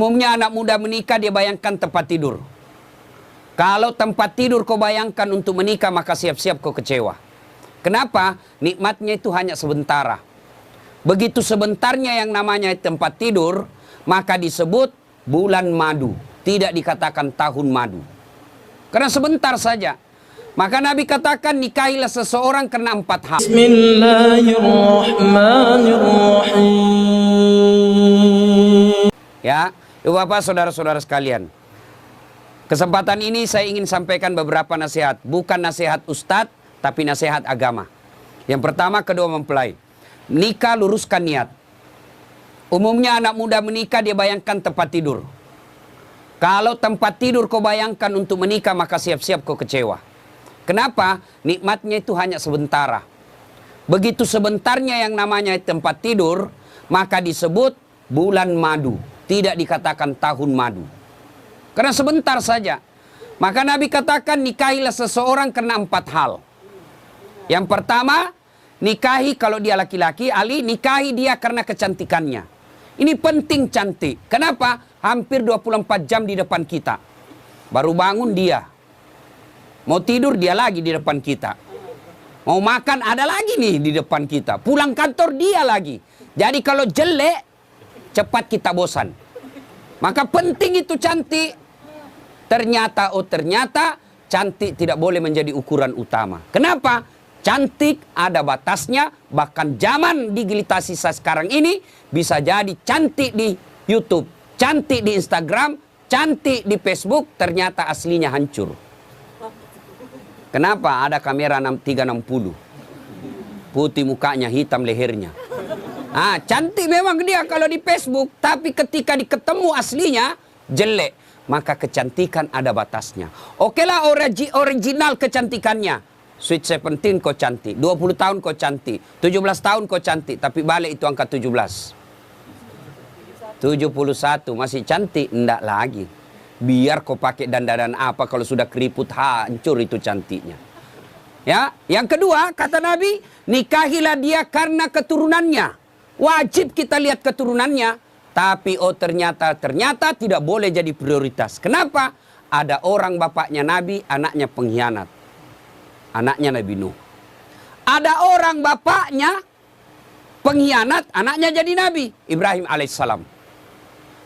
Umumnya anak muda menikah dia bayangkan tempat tidur. Kalau tempat tidur kau bayangkan untuk menikah, maka siap-siap kau kecewa. Kenapa? Nikmatnya itu hanya sementara. Begitu sebentarnya yang namanya tempat tidur, maka disebut bulan madu. Tidak dikatakan tahun madu. Karena sebentar saja. Maka Nabi katakan nikahilah seseorang karena 4 hal. Bismillahirrahmanirrahim. Ya, Ibu Bapak, saudara-saudara sekalian. Kesempatan ini saya ingin sampaikan beberapa nasihat. Bukan nasihat ustadz, tapi nasihat agama. Yang pertama, kedua mempelai. Nikah luruskan niat. Umumnya anak muda menikah dia bayangkan tempat tidur. Kalau tempat tidur kau bayangkan untuk menikah, maka siap-siap kau kecewa. Kenapa? Nikmatnya itu hanya sementara. Begitu sebentarnya yang namanya tempat tidur, maka disebut bulan madu. Tidak dikatakan tahun madu. Karena sebentar saja. Maka Nabi katakan nikahilah seseorang karena 4 hal. Yang pertama, nikahi kalau dia laki-laki, Ali nikahi dia karena kecantikannya. Ini penting cantik. Kenapa? Hampir 24 jam di depan kita. Baru bangun dia. Mau tidur dia lagi di depan kita. Mau makan ada lagi nih di depan kita. Pulang kantor dia lagi. Jadi kalau jelek, cepat kita bosan. Maka penting itu cantik. Ternyata cantik tidak boleh menjadi ukuran utama. Kenapa? Cantik ada batasnya. Bahkan zaman digitalisasi sekarang ini bisa jadi cantik di YouTube, cantik di Instagram, cantik di Facebook, ternyata aslinya hancur. Kenapa? Ada kamera 360. Putih mukanya, hitam lehernya. Cantik memang dia kalau di Facebook, tapi ketika diketemu aslinya jelek. Maka kecantikan ada batasnya. Okelah original kecantikannya. Sweet 17 kau cantik, 20 tahun kau cantik, 17 tahun kau cantik, tapi balik itu angka 17. 71 masih cantik, enggak lagi. Biar kau pakai dandanan apa, kalau sudah keriput hancur itu cantiknya. Ya, yang kedua kata Nabi, nikahilah dia karena keturunannya. Wajib kita lihat keturunannya, tapi ternyata tidak boleh jadi prioritas. Kenapa? Ada orang bapaknya Nabi, anaknya pengkhianat. Anaknya Nabi Nuh. Ada orang bapaknya pengkhianat, anaknya jadi Nabi, Ibrahim alaihissalam.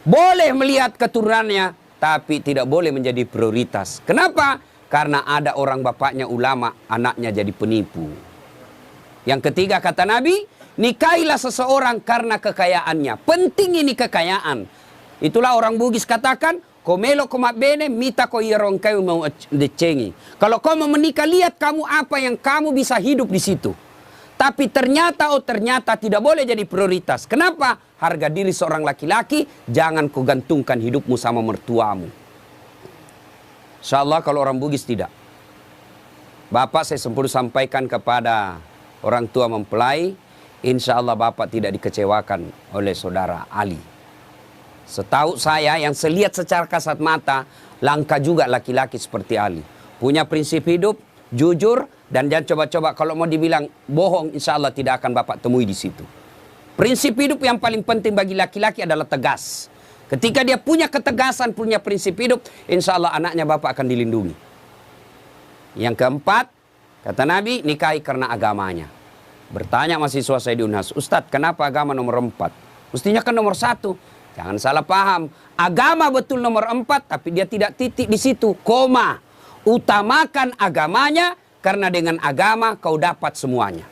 Boleh melihat keturunannya, tapi tidak boleh menjadi prioritas. Kenapa? Karena ada orang bapaknya ulama, anaknya jadi penipu. Yang ketiga kata Nabi, nikahilah seseorang karena kekayaannya. Penting ini kekayaan. Itulah orang Bugis katakan, komelo komak bene mita ko yerong kayu mau decengi. Kalau kau mau menikah, lihat kamu apa yang kamu bisa hidup di situ. Tapi ternyata tidak boleh jadi prioritas. Kenapa? Harga diri seorang laki-laki jangan kau gantungkan hidupmu sama mertuamu. Insyaallah kalau orang Bugis tidak. Bapak saya sempurna sampaikan kepada orang tua mempelai, insyaallah Bapak tidak dikecewakan oleh saudara Ali. Setahu saya yang selihat secara kasat mata, langka juga laki-laki seperti Ali. Punya prinsip hidup, jujur, dan jangan coba-coba kalau mau dibilang bohong, insya Allah tidak akan Bapak temui di situ. Prinsip hidup yang paling penting bagi laki-laki adalah tegas. Ketika dia punya ketegasan, punya prinsip hidup, insya Allah anaknya Bapak akan dilindungi. Yang keempat, kata Nabi, nikahi karena agamanya. Bertanya mahasiswa saya di Unhas, Ustadz kenapa agama nomor 4? Mestinya kan nomor 1. Jangan salah paham. Agama betul nomor 4, tapi dia tidak titik di situ, koma. Utamakan agamanya, karena dengan agama kau dapat semuanya.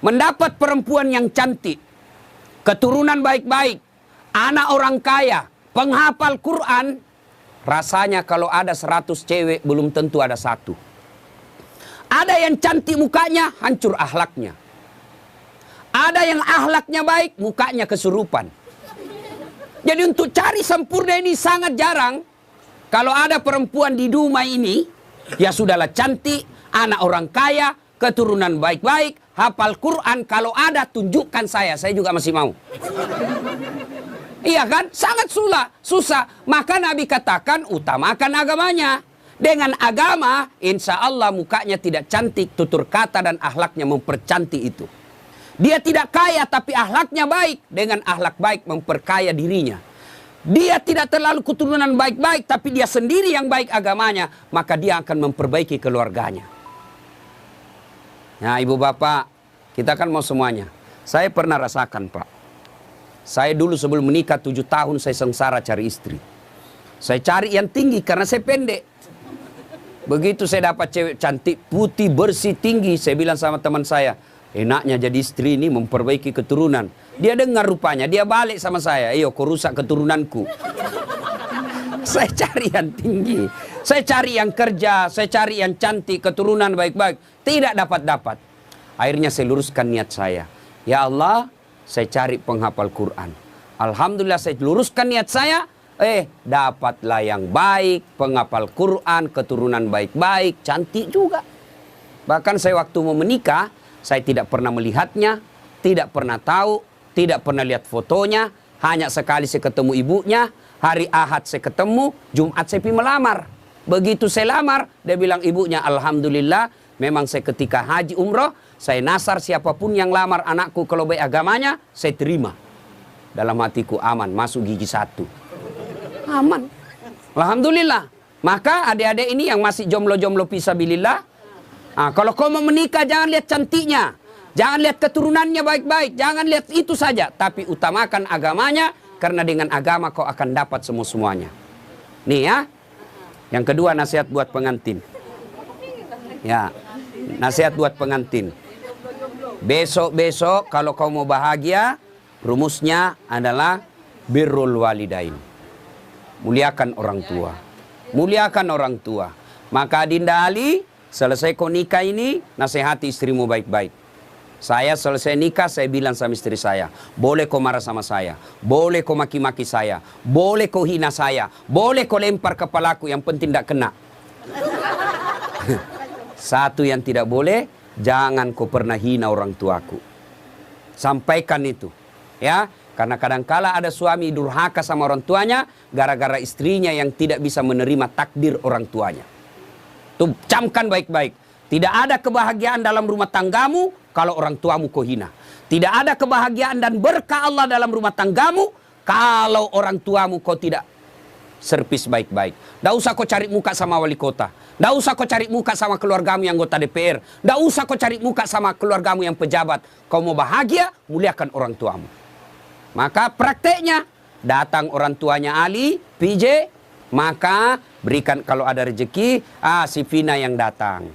Mendapat perempuan yang cantik, keturunan baik-baik, anak orang kaya, penghafal Quran, rasanya kalau ada 100 cewek belum tentu ada 1. Ada yang cantik mukanya, hancur akhlaknya. Ada yang akhlaknya baik, mukanya kesurupan. Jadi untuk cari sempurna ini sangat jarang. Kalau ada perempuan di Dumai ini, ya sudahlah cantik, anak orang kaya, keturunan baik-baik, hafal Quran. Kalau ada tunjukkan saya juga masih mau. Iya kan? Sangat susah. Maka Nabi katakan utamakan agamanya. Dengan agama, insya Allah mukanya tidak cantik, tutur kata dan akhlaknya mempercantik itu. Dia tidak kaya tapi akhlaknya baik. Dengan akhlak baik memperkaya dirinya. dia tidak terlalu keturunan baik-baik, tapi dia sendiri yang baik agamanya, maka dia akan memperbaiki keluarganya. Nah, ibu bapak, kita kan mau semuanya. Saya pernah rasakan, Pak. Saya dulu sebelum menikah 7 tahun saya sengsara cari istri. Saya cari yang tinggi karena saya pendek. Begitu saya dapat cewek cantik, putih, bersih, tinggi, saya bilang sama teman saya, enaknya jadi istri ini memperbaiki keturunan. Dia dengar rupanya, dia balik sama saya, ayo kau rusak keturunanku. Saya cari yang tinggi, saya cari yang kerja, saya cari yang cantik, keturunan baik-baik. Tidak dapat-dapat. Akhirnya saya luruskan niat saya. Ya Allah, saya cari penghafal Quran. Alhamdulillah saya luruskan niat saya. Dapatlah yang baik, penghafal Quran, keturunan baik-baik, cantik juga. Bahkan saya waktu mau menikah, saya tidak pernah melihatnya, tidak pernah tahu, tidak pernah lihat fotonya. Hanya sekali saya ketemu ibunya, hari Ahad saya ketemu, Jumat saya pergi melamar. Begitu saya lamar, dia bilang ibunya, Alhamdulillah, memang saya ketika haji umroh, saya nasar siapapun yang lamar anakku kalau baik agamanya, saya terima. Dalam hatiku aman, masuk gigi 1. Aman. Alhamdulillah. Maka adik-adik ini yang masih jomblo-jomblo fisabilillah, kalau kau mau menikah jangan lihat cantiknya, jangan lihat keturunannya baik-baik, jangan lihat itu saja, tapi utamakan agamanya, karena dengan agama kau akan dapat semua-semuanya. Nih ya. Yang kedua, nasihat buat pengantin. Ya, nasihat buat pengantin. Besok-besok kalau kau mau bahagia, rumusnya adalah birrul walidain. Muliakan orang tua. Muliakan orang tua. Maka Dinda Ali, selesai kau nikah ini, nasihati istrimu baik-baik. Saya selesai nikah, saya bilang sama istri saya, boleh kau marah sama saya, boleh kau maki-maki saya, boleh kau hina saya, boleh kau lempar kepalaku, yang penting tidak kena. Satu yang tidak boleh, jangan kau pernah hina orang tuaku. Sampaikan itu. Ya, karena kadangkala ada suami durhaka sama orang tuanya, gara-gara istrinya yang tidak bisa menerima takdir orang tuanya. Tuh, camkan baik-baik. Tidak ada kebahagiaan dalam rumah tanggamu kalau orang tuamu kau hina. Tidak ada kebahagiaan dan berkah Allah dalam rumah tanggamu kalau orang tuamu kau tidak servis baik-baik. Tidak usah kau cari muka sama wali kota. Tidak usah kau cari muka sama keluargamu yang anggota DPR. Tidak usah kau cari muka sama keluargamu yang pejabat. Kau mau bahagia, muliakan orang tuamu. Maka prakteknya, datang orang tuanya Ali, PJ, maka berikan kalau ada rezeki, si Vina yang datang.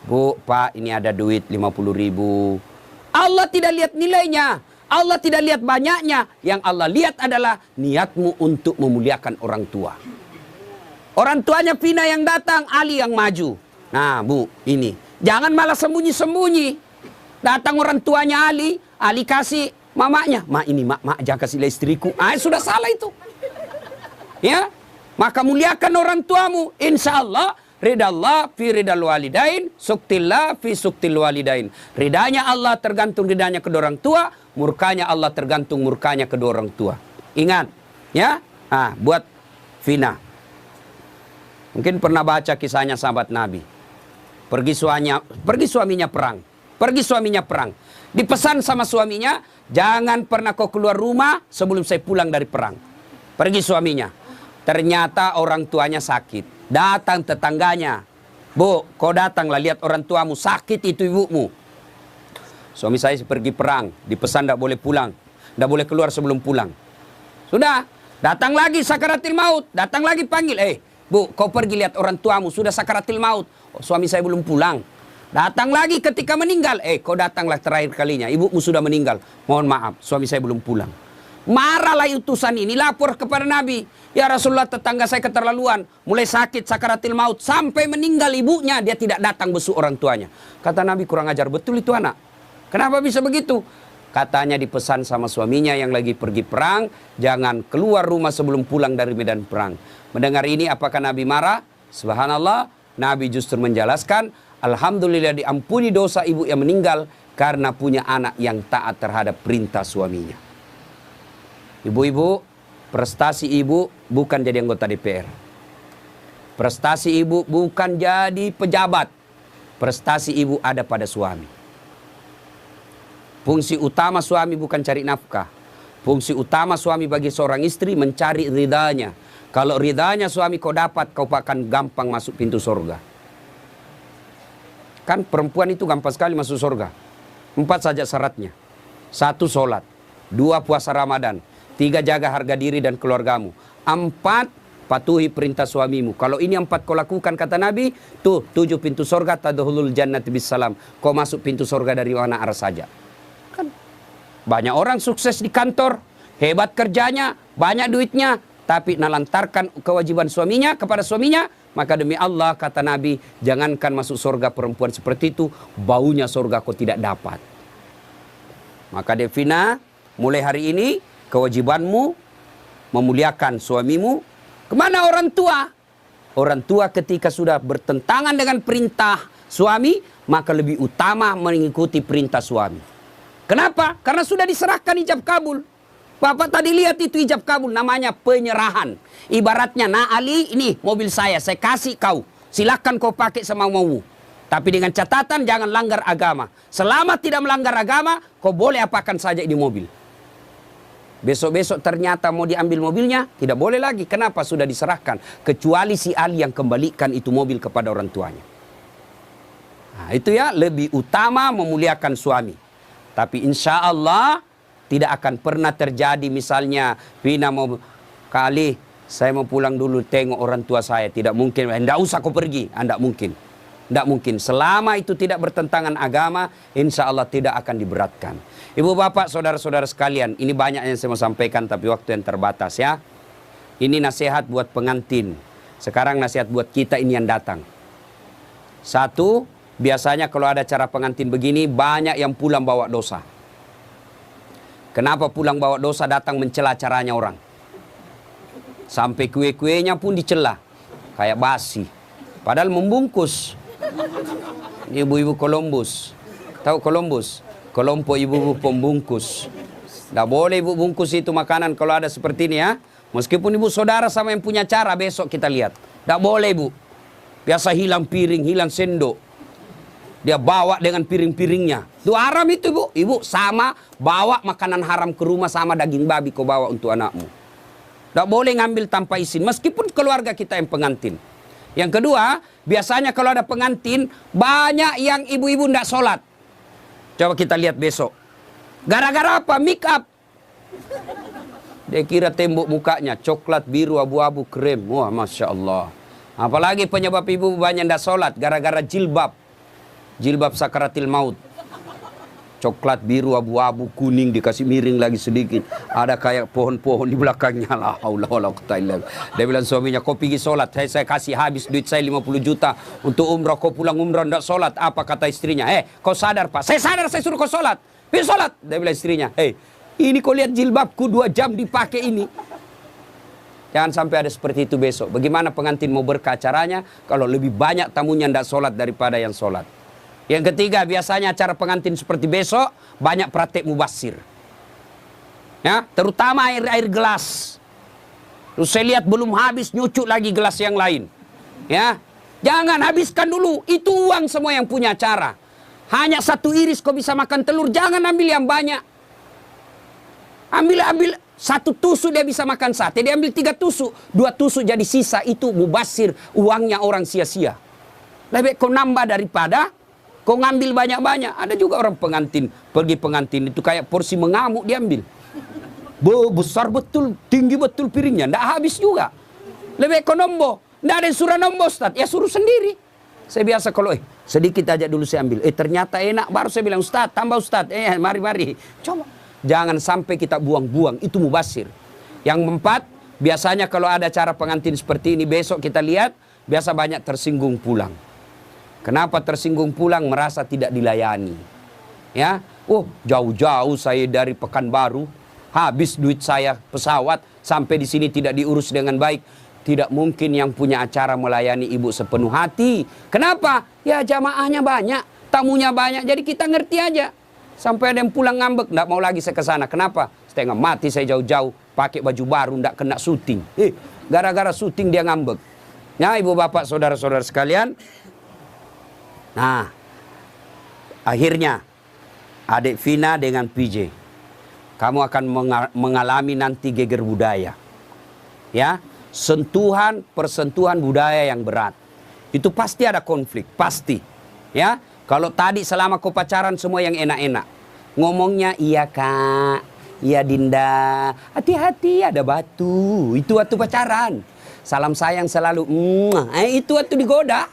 Bu, Pak, ini ada duit 50.000. Allah tidak lihat nilainya. Allah tidak lihat banyaknya. Yang Allah lihat adalah niatmu untuk memuliakan orang tua. Orang tuanya Vina yang datang, Ali yang maju. Nah, Bu, ini. Jangan malah sembunyi-sembunyi. Datang orang tuanya Ali, Ali kasih mamanya. Ini, mak, jangan kasih istriku. Sudah salah itu. Ya, maka muliakan orang tuamu. Insya Allah, ridallah fi ridal walidain, suktillah fi suktil walidain. Ridanya Allah tergantung ridanya kedua orang tua, murkanya Allah tergantung murkanya kedua orang tua. Ingat, ya. Buat Vina. Mungkin pernah baca kisahnya sahabat Nabi. Pergi suaminya perang. Pergi suaminya perang. Dipesan sama suaminya, jangan pernah kau keluar rumah sebelum saya pulang dari perang. Pergi suaminya. Ternyata orang tuanya sakit. Datang tetangganya. Bu, kau datanglah lihat orang tuamu sakit itu ibumu. Suami saya pergi perang. Dipesan tidak boleh pulang. Tidak boleh keluar sebelum pulang. Sudah. Datang lagi sakaratil maut. Datang lagi panggil. Bu, kau pergi lihat orang tuamu. Sudah sakaratil maut. Suami saya belum pulang. Datang lagi ketika meninggal. Kau datanglah terakhir kalinya. Ibumu sudah meninggal. Mohon maaf, suami saya belum pulang. Marahlah utusan ini, lapor kepada Nabi. Ya Rasulullah, tetangga saya keterlaluan. Mulai sakit, sakaratil maut. Sampai meninggal ibunya, dia tidak datang besuk orang tuanya. Kata Nabi, kurang ajar betul itu anak. Kenapa bisa begitu? Katanya dipesan sama suaminya yang lagi pergi perang. Jangan keluar rumah sebelum pulang dari medan perang. Mendengar ini, apakah Nabi marah? Subhanallah, Nabi justru menjelaskan, alhamdulillah diampuni dosa ibu yang meninggal karena punya anak yang taat terhadap perintah suaminya. Ibu-ibu, prestasi ibu bukan jadi anggota DPR. Prestasi ibu bukan jadi pejabat. Prestasi ibu ada pada suami. Fungsi utama suami bukan cari nafkah. Fungsi utama suami bagi seorang istri mencari ridhanya. Kalau ridhanya suami kau dapat, kau akan gampang masuk pintu surga. Kan perempuan itu gampang sekali masuk surga. 4 saja syaratnya. 1, sholat. 2, puasa Ramadan. 3, jaga harga diri dan keluargamu. 4, patuhi perintah suamimu. Kalau ini 4 kau lakukan, kata Nabi, tuh 7 pintu surga, tadkhulul jannati bisalam. Kau masuk pintu surga dari mana arah saja. Kan banyak orang sukses di kantor, hebat kerjanya, banyak duitnya, tapi nalantarkan kewajiban suaminya kepada suaminya, maka demi Allah, kata Nabi, jangankan masuk surga perempuan seperti itu, baunya surga kau tidak dapat. Maka Devina, mulai hari ini kewajibanmu memuliakan suamimu. Kemana orang tua? Orang tua ketika sudah bertentangan dengan perintah suami, maka lebih utama mengikuti perintah suami. Kenapa? Karena sudah diserahkan ijab kabul. Bapak tadi lihat itu ijab kabul, namanya penyerahan. Ibaratnya, nah Ali, ini mobil saya kasih kau. Silakan kau pakai semau-maumu. Tapi dengan catatan jangan langgar agama. Selama tidak melanggar agama, kau boleh apakan saja di mobil. Besok-besok ternyata mau diambil mobilnya, tidak boleh lagi. Kenapa? Sudah diserahkan. Kecuali si Ali yang kembalikan itu mobil kepada orang tuanya. Nah, itu ya, lebih utama memuliakan suami. Tapi insya Allah tidak akan pernah terjadi misalnya Vina mau kali saya mau pulang dulu tengok orang tua saya. Tidak mungkin. Tidak usah kau pergi. Tidak mungkin. Tidak mungkin. Selama itu tidak bertentangan agama, insya Allah tidak akan diberatkan. Ibu bapak saudara-saudara sekalian, ini banyak yang saya mau sampaikan tapi waktu yang terbatas ya. Ini nasihat buat pengantin. Sekarang nasihat buat kita ini yang datang. 1, biasanya kalau ada acara pengantin begini, banyak yang pulang bawa dosa. Kenapa pulang bawa dosa? Datang mencela acaranya orang. Sampai kue-kuenya pun dicela. Kayak basi. Padahal membungkus. Ibu-ibu Columbus. Tahu Columbus? Kelompok ibu-ibu pembungkus. Tidak boleh ibu bungkus itu makanan kalau ada seperti ini ya. Meskipun ibu saudara sama yang punya cara, besok kita lihat. Tidak boleh ibu. Biasa hilang piring, hilang sendok. Dia bawa dengan piring-piringnya. Itu haram itu ibu. Ibu sama bawa makanan haram ke rumah sama daging babi kau bawa untuk anakmu. Tidak boleh ngambil tanpa izin. Meskipun keluarga kita yang pengantin. Yang kedua, biasanya kalau ada pengantin, banyak yang ibu-ibu tidak sholat. Coba kita lihat besok. Gara-gara apa? Make up. Dia kira tembok mukanya coklat, biru, abu-abu, krem. Wah, Masya Allah. Apalagi penyebab ibu banyak tidak sholat. Gara-gara jilbab. Jilbab sakaratil maut. Coklat, biru, abu-abu, kuning, dikasih miring lagi sedikit. Ada kayak pohon-pohon di belakangnya. La haula wala quwwata illa billah. Dia bilang suaminya, kau pergi sholat. Saya kasih habis duit saya 50 juta untuk umrah. Kau pulang umrah tidak sholat. Apa kata istrinya? Kau sadar pak? Saya sadar, saya suruh kau sholat. Pergi sholat. Dia bilang istrinya, ini kau lihat jilbabku 2 jam dipakai ini. Jangan sampai ada seperti itu besok. Bagaimana pengantin mau berkah acaranya kalau lebih banyak tamunya tidak sholat daripada yang sholat. Yang ketiga, biasanya acara pengantin seperti besok, banyak praktek mubasir. Ya, terutama air gelas. Terus saya lihat belum habis, nyucuk lagi gelas yang lain. Ya, jangan habiskan dulu. Itu uang semua yang punya acara. Hanya 1 iris kau bisa makan telur, jangan ambil yang banyak. Ambil 1 tusuk dia bisa makan sate, dia ambil 3 tusuk. 2 tusuk jadi sisa, itu mubasir, uangnya orang sia-sia. Lebih kau nambah daripada kau ngambil banyak-banyak. Ada juga orang pengantin, pergi pengantin itu kayak porsi mengamuk diambil. Besar betul, tinggi betul piringnya, tidak habis juga. Lebih kau nombo, tidak ada yang suruh nombo Ustaz, ya suruh sendiri. Saya biasa kalau sedikit aja dulu saya ambil, ternyata enak, baru saya bilang Ustaz, tambah Ustaz, mari. Coba, jangan sampai kita buang-buang, itu mubasir. Yang 4, biasanya kalau ada acara pengantin seperti ini, besok kita lihat, biasa banyak tersinggung pulang. Kenapa tersinggung pulang? Merasa tidak dilayani. Ya, jauh-jauh saya dari Pekanbaru, habis duit saya pesawat, sampai di sini tidak diurus dengan baik. Tidak mungkin yang punya acara melayani ibu sepenuh hati. Kenapa? Ya jamaahnya banyak, tamunya banyak, jadi kita ngerti aja. Sampai ada yang pulang ngambek, tidak mau lagi saya ke sana. Kenapa? Setengah mati saya jauh-jauh, pakai baju baru, tidak kena syuting. Gara-gara syuting dia ngambek. Ya, ibu bapak, saudara-saudara sekalian. Nah, akhirnya adik Vina dengan PJ. kamu akan mengalami nanti geger budaya. Ya, sentuhan, persentuhan budaya yang berat. Itu pasti ada konflik, pasti. Ya, kalau tadi selama kau pacaran semua yang enak-enak. Ngomongnya iya kak, iya Dinda, hati-hati ada batu. Itu waktu pacaran. Salam sayang selalu, itu waktu digoda.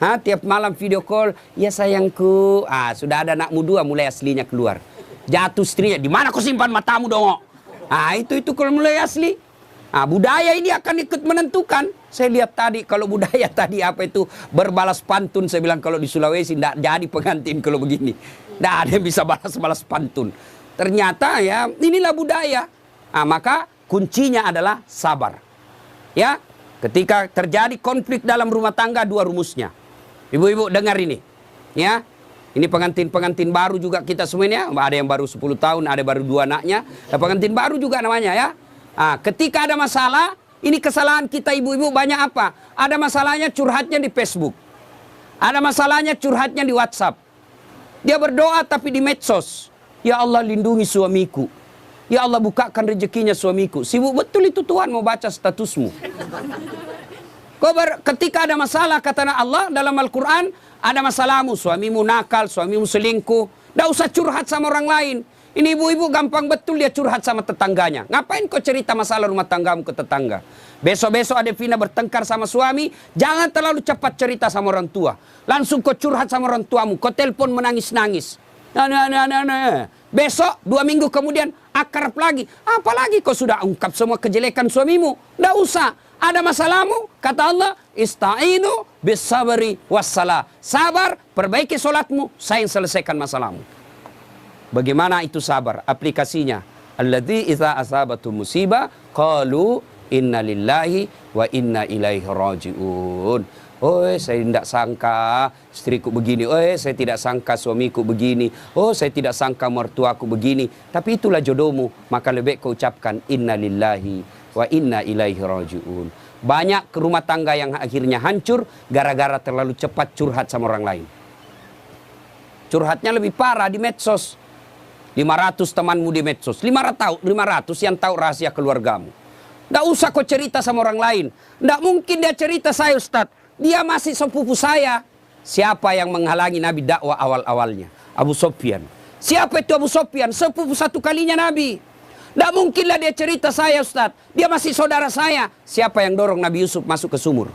Tiap malam video call, ya sayangku. Sudah ada anakmu 2 mulai aslinya keluar. Jatuh istrinya, di mana kau simpan matamu dong? Itu kalau mulai asli. Budaya ini akan ikut menentukan. Saya lihat tadi kalau budaya tadi apa itu berbalas pantun. Saya bilang kalau di Sulawesi tidak jadi pengantin kalau begini. Tidak ada yang bisa balas-balas pantun. Ternyata ya inilah budaya. Maka kuncinya adalah sabar. Ya, ketika terjadi konflik dalam rumah tangga 2 rumusnya. Ibu-ibu dengar ini. Ya. Ini pengantin-pengantin baru juga kita semuanya. Ada yang baru 10 tahun, ada baru 2 anaknya. Pengantin baru juga namanya ya. Ketika ada masalah, ini kesalahan kita ibu-ibu banyak apa? Ada masalahnya curhatnya di Facebook. Ada masalahnya curhatnya di WhatsApp. Dia berdoa tapi di medsos. Ya Allah lindungi suamiku. Ya Allah bukakan rezekinya suamiku. Sibuk betul itu Tuhan mau baca statusmu. Ketika ada masalah kata Allah dalam Al-Quran. Ada masalahmu, suamimu nakal, suamimu selingkuh. Tidak usah curhat sama orang lain. Ini ibu-ibu gampang betul dia curhat sama tetangganya. Ngapain kau cerita masalah rumah tanggamu ke tetangga? Besok-besok ada Vina bertengkar sama suami. Jangan terlalu cepat cerita sama orang tua. Langsung kau curhat sama orang tuamu. Kau telepon menangis-nangis. Besok 2 minggu kemudian akrab lagi. Apalagi kau sudah ungkap semua kejelekan suamimu. Tidak usah. Ada masalahmu, kata Allah, ista'inu bis-sabri was-salah. Sabar, perbaiki solatmu, saya yang selesaikan masalahmu. Bagaimana itu sabar? Aplikasinya. Alladzi idza asabatu musibah qalu inna lillahi wa inna ilaihi rajiun. Saya tidak sangka istriku begini. Saya tidak sangka suamiku begini. Saya tidak sangka mertuaku begini. Tapi itulah jodohmu. Maka lebih kau ucapkan inna lillahi wa inna ilaihi rajiun. Banyak rumah tangga yang akhirnya hancur gara-gara terlalu cepat curhat sama orang lain. Curhatnya lebih parah di medsos. 500 temanmu di medsos. 500 yang tahu rahasia keluargamu. Tidak usah kau cerita sama orang lain. Tidak mungkin dia cerita saya Ustaz. Dia masih sepupu saya. Siapa yang menghalangi Nabi dakwah awal-awalnya? Abu Sufyan. Siapa itu Abu Sufyan? Sepupu 1 kalinya Nabi. Tidak mungkinlah dia cerita saya Ustaz. Dia masih saudara saya. Siapa yang dorong Nabi Yusuf masuk ke sumur?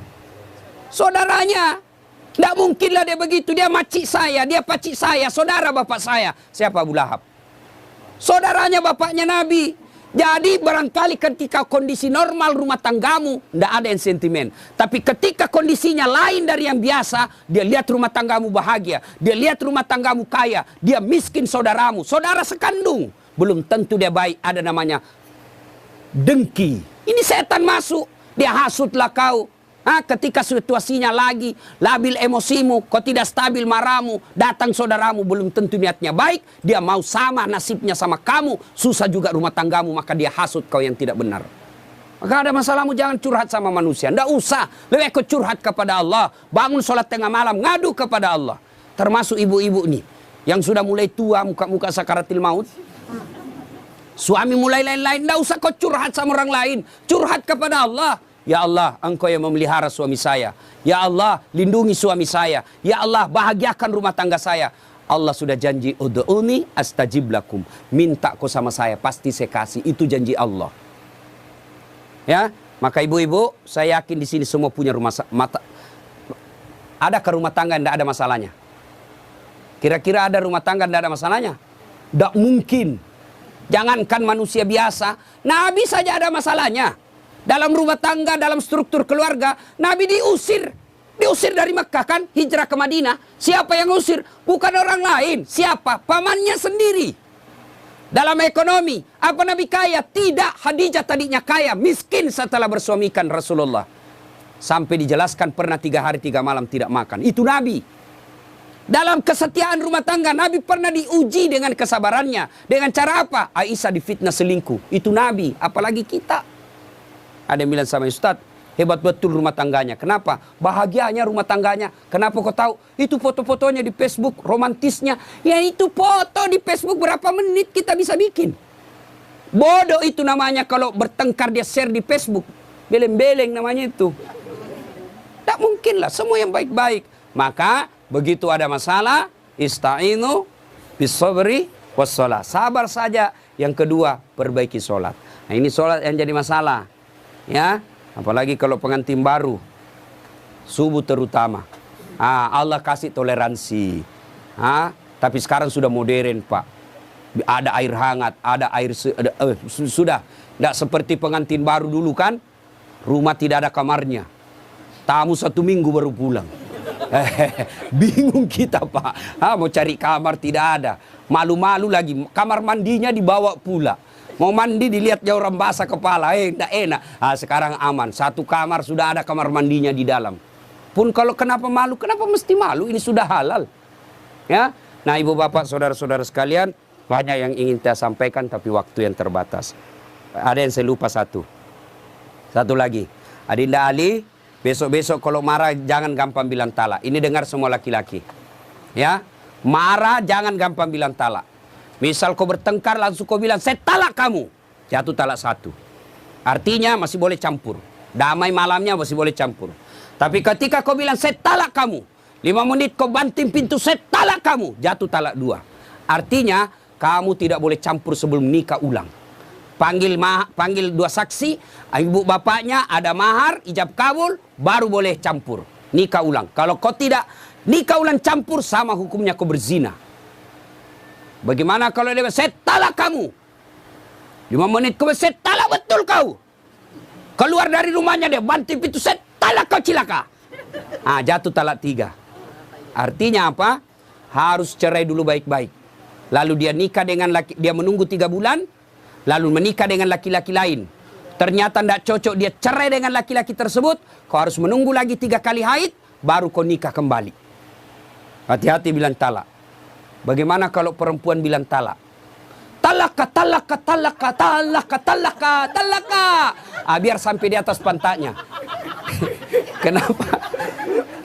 Saudaranya. Tidak mungkinlah dia begitu. Dia macik saya, dia pacik saya, saudara bapak saya. Siapa? Abu Lahab. Saudaranya bapaknya Nabi. Jadi barangkali ketika kondisi normal rumah tanggamu, tidak ada yang sentimen. Tapi ketika kondisinya lain dari yang biasa, dia lihat rumah tanggamu bahagia. Dia lihat rumah tanggamu kaya. Dia miskin saudaramu. Saudara sekandung. Belum tentu dia baik, ada namanya dengki. Ini setan masuk, dia hasutlah kau. Ketika situasinya lagi labil emosimu, kau tidak stabil marahmu, datang saudaramu belum tentu niatnya baik, dia mau sama nasibnya sama kamu, susah juga rumah tanggamu, maka dia hasut kau yang tidak benar. Maka ada masalahmu jangan curhat sama manusia, tidak usah, lebih kau curhat kepada Allah, bangun sholat tengah malam, ngadu kepada Allah. Termasuk ibu-ibu nih, yang sudah mulai tua, muka-muka sakaratil maut. Suami mulai lain-lain, tidak usah kau curhat sama orang lain. Curhat kepada Allah. Ya Allah, Engkau yang memelihara suami saya. Ya Allah, lindungi suami saya. Ya Allah, bahagiakan rumah tangga saya. Allah sudah janji, ud'uni astajib lakum. Minta kau sama saya, pasti saya kasih. Itu janji Allah. Ya, maka ibu-ibu, saya yakin di sini semua punya adakah rumah tangga yang tidak ada masalahnya? Kira-kira ada rumah tangga yang tidak ada masalahnya? Tidak mungkin. Jangankan manusia biasa, Nabi saja ada masalahnya. Dalam rumah tangga, dalam struktur keluarga, Nabi diusir. Diusir dari Mekah kan, hijrah ke Madinah. Siapa yang usir? Bukan orang lain. Siapa? Pamannya sendiri. Dalam ekonomi, apa Nabi kaya? Tidak, Khadijah tadinya kaya, miskin setelah bersuamikan Rasulullah. Sampai dijelaskan pernah 3 hari 3 malam tidak makan. Itu Nabi. Dalam kesetiaan rumah tangga, Nabi pernah diuji dengan kesabarannya. Dengan cara apa? Aisyah difitnah selingkuh. Itu Nabi, apalagi kita. Ada yang bilang sama Ustaz, hebat betul rumah tangganya. Kenapa? Bahagianya rumah tangganya. Kenapa kau tahu? Itu foto-fotonya di Facebook, romantisnya. Ya itu foto di Facebook berapa menit kita bisa bikin. Bodoh itu namanya kalau bertengkar dia share di Facebook. Beleng-beleng namanya itu. Tak mungkin lah, semua yang baik-baik. Maka begitu ada masalah, ista'inu bis-sabri was-shalah. Sabar saja. Yang kedua, perbaiki sholat. Nah, ini sholat yang jadi masalah. Ya, apalagi kalau pengantin baru. Subuh terutama. Allah kasih toleransi. Tapi sekarang sudah modern, Pak. Ada air hangat, ada air sudah tidak seperti pengantin baru dulu kan. Rumah tidak ada kamarnya. Tamu 1 minggu baru pulang. Bingung kita, Pak. Mau cari kamar tidak ada. Malu-malu lagi. Kamar mandinya dibawa pula. Mau mandi dilihat jauh orang basah kepala. Tidak enak. Sekarang aman. 1 kamar sudah ada kamar mandinya di dalam. Pun kalau kenapa malu? Kenapa mesti malu? Ini sudah halal. Ya. Nah, ibu bapak, saudara-saudara sekalian, banyak yang ingin saya sampaikan tapi waktu yang terbatas. Ada yang saya lupa satu. Satu lagi. Adinda Ali, besok-besok kalau marah jangan gampang bilang talak. Ini dengar semua laki-laki. Ya. Marah jangan gampang bilang talak. Misal kau bertengkar langsung kau bilang saya talak kamu. Jatuh talak 1. Artinya masih boleh campur. Damai malamnya masih boleh campur. Tapi ketika kau bilang saya talak kamu, 5 menit kau banting pintu saya talak kamu, jatuh talak 2. Artinya kamu tidak boleh campur sebelum nikah ulang. Panggil 2 saksi, ibu bapaknya, ada mahar, ijab kabul, baru boleh campur. Nikah ulang. Kalau kau tidak nikah ulang campur, sama hukumnya kau berzina. Bagaimana kalau dia saya talak kamu? 5 menit kau saya talak betul kau. Keluar dari rumahnya dia banting pintu saya talak kau cilaka. Jatuh talak 3. Artinya apa? Harus cerai dulu baik-baik. Lalu dia nikah dengan laki, dia menunggu 3 bulan, lalu menikah dengan laki-laki lain. Ternyata tidak cocok, dia cerai dengan laki-laki tersebut. Kau harus menunggu lagi 3 kali haid, baru kau nikah kembali. Hati-hati bilang talak. Bagaimana kalau perempuan bilang talak? Talaka, talaka, talaka, talaka, talaka, talaka. Biar sampai di atas pantatnya. Kenapa?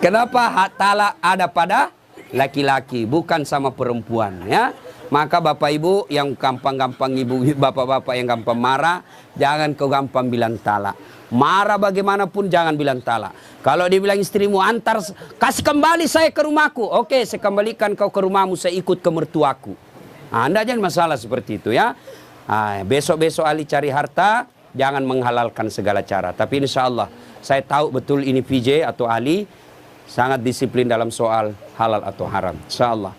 Kenapa hak talak ada pada laki-laki, bukan sama perempuan, ya? Maka bapak ibu yang gampang-gampang, ibu bapak-bapak yang gampang marah, jangan kau gampang bilang talak. Marah bagaimanapun jangan bilang talak. Kalau dia bilang istrimu antar, kasih kembali saya ke rumahku. Oke, saya kembalikan kau ke rumahmu, saya ikut ke mertuaku. Anda jangan masalah seperti itu, ya. Besok-besok Ali cari harta, jangan menghalalkan segala cara. Tapi insya Allah, saya tahu betul ini PJ atau Ali sangat disiplin dalam soal halal atau haram. Insya Allah.